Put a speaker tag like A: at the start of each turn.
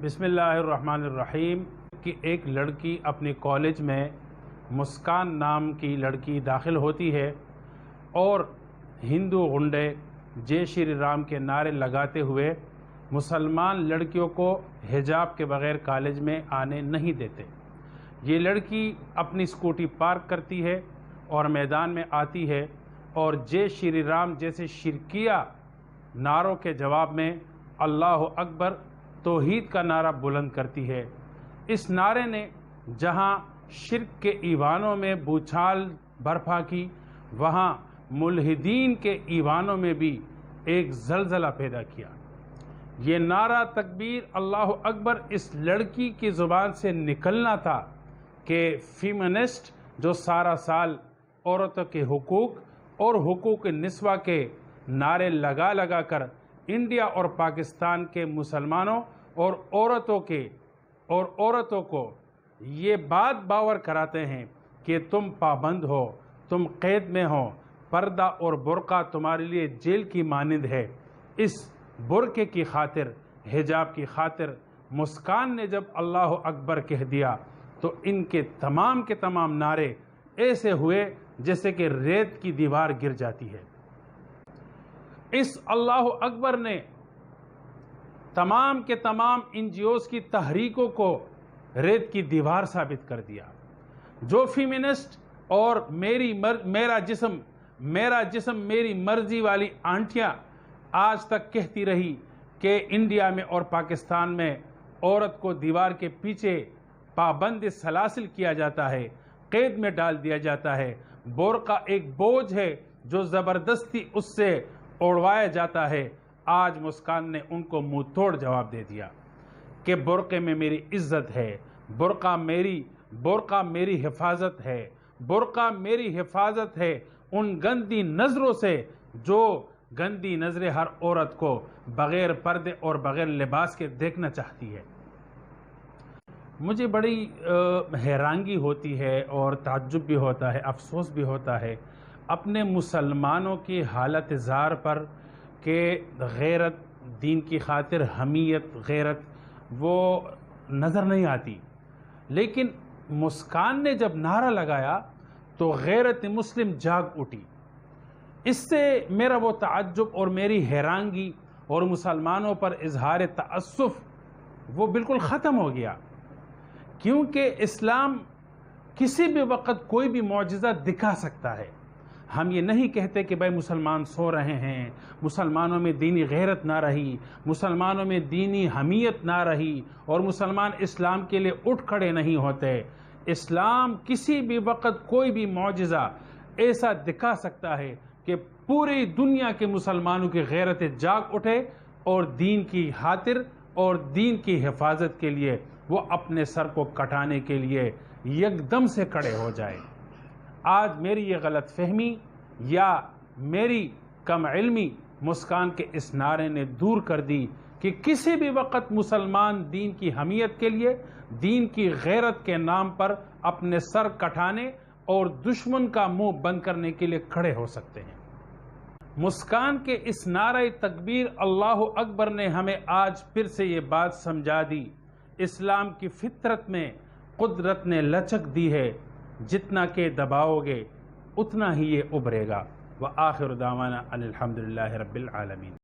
A: بسم اللہ الرحمن الرحیم کہ ایک لڑکی اپنے کالج میں مسکان نام کی لڑکی داخل ہوتی ہے اور ہندو غنڈے جے شری رام کے نعرے لگاتے ہوئے مسلمان لڑکیوں کو حجاب کے بغیر کالج میں آنے نہیں دیتے۔ یہ لڑکی اپنی اسکوٹی پارک کرتی ہے اور میدان میں آتی ہے اور جے شری رام جیسے شرکیہ نعروں کے جواب میں اللہ اکبر توحید کا نعرہ بلند کرتی ہے۔ اس نعرے نے جہاں شرک کے ایوانوں میں بوچھال برپا کی، وہاں ملحدین کے ایوانوں میں بھی ایک زلزلہ پیدا کیا۔ یہ نعرہ تکبیر اللہ اکبر اس لڑکی کی زبان سے نکلنا تھا کہ فیمنسٹ جو سارا سال عورتوں کے حقوق اور حقوق نسواں کے نعرے لگا کر انڈیا اور پاکستان کے مسلمانوں اور عورتوں کو یہ بات باور کراتے ہیں کہ تم پابند ہو، تم قید میں ہو، پردہ اور برقع تمہارے لیے جیل کی مانند ہے۔ اس برقعے کی خاطر، حجاب کی خاطر مسکان نے جب اللہ اکبر کہہ دیا تو ان کے تمام نعرے ایسے ہوئے جیسے کہ ریت کی دیوار گر جاتی ہے۔ اس اللہ اکبر نے تمام کے تمام NGOs کی تحریکوں کو ریت کی دیوار ثابت کر دیا۔ جو فیمنسٹ اور میرا جسم میری مرضی والی آنٹیاں آج تک کہتی رہی کہ انڈیا میں اور پاکستان میں عورت کو دیوار کے پیچھے پابند سلاسل کیا جاتا ہے، قید میں ڈال دیا جاتا ہے، برقع ایک بوجھ ہے جو زبردستی اس سے اڑوایا جاتا ہے، آج مسکان نے ان کو منہ توڑ جواب دے دیا کہ برقعے میں میری عزت ہے، برقع میری حفاظت ہے، برقع میری حفاظت ہے ان گندی نظروں سے جو گندی نظریں ہر عورت کو بغیر پردے اور بغیر لباس کے دیکھنا چاہتی ہے۔ مجھے بڑی حیرانگی ہوتی ہے اور تعجب بھی ہوتا ہے، افسوس بھی ہوتا ہے اپنے مسلمانوں کی حالت زار پر کہ غیرت، دین کی خاطر حمیت، غیرت وہ نظر نہیں آتی۔ لیکن مسکان نے جب نعرہ لگایا تو غیرت مسلم جاگ اٹھی۔ اس سے میرا وہ تعجب اور میری حیرانگی اور مسلمانوں پر اظہار تأسف وہ بالکل ختم ہو گیا، کیونکہ اسلام کسی بھی وقت کوئی بھی معجزہ دکھا سکتا ہے۔ ہم یہ نہیں کہتے کہ بھائی مسلمان سو رہے ہیں، مسلمانوں میں دینی غیرت نہ رہی، مسلمانوں میں دینی حمیت نہ رہی اور مسلمان اسلام کے لیے اٹھ کھڑے نہیں ہوتے۔ اسلام کسی بھی وقت کوئی بھی معجزہ ایسا دکھا سکتا ہے کہ پوری دنیا کے مسلمانوں کی غیرت جاگ اٹھے اور دین کی خاطر اور دین کی حفاظت کے لیے وہ اپنے سر کو کٹانے کے لیے یکدم سے کھڑے ہو جائے۔ آج میری یہ غلط فہمی یا میری کم علمی مسکان کے اس نعرے نے دور کر دی کہ کسی بھی وقت مسلمان دین کی حمیت کے لیے، دین کی غیرت کے نام پر اپنے سر کٹانے اور دشمن کا منہ بند کرنے کے لیے کھڑے ہو سکتے ہیں۔ مسکان کے اس نعرہ تکبیر اللہ اکبر نے ہمیں آج پھر سے یہ بات سمجھا دی، اسلام کی فطرت میں قدرت نے لچک دی ہے، جتنا کہ دباؤ گے اتنا ہی یہ ابھرے گا۔ وآخر دعوانا ان الحمدللہ رب العالمین۔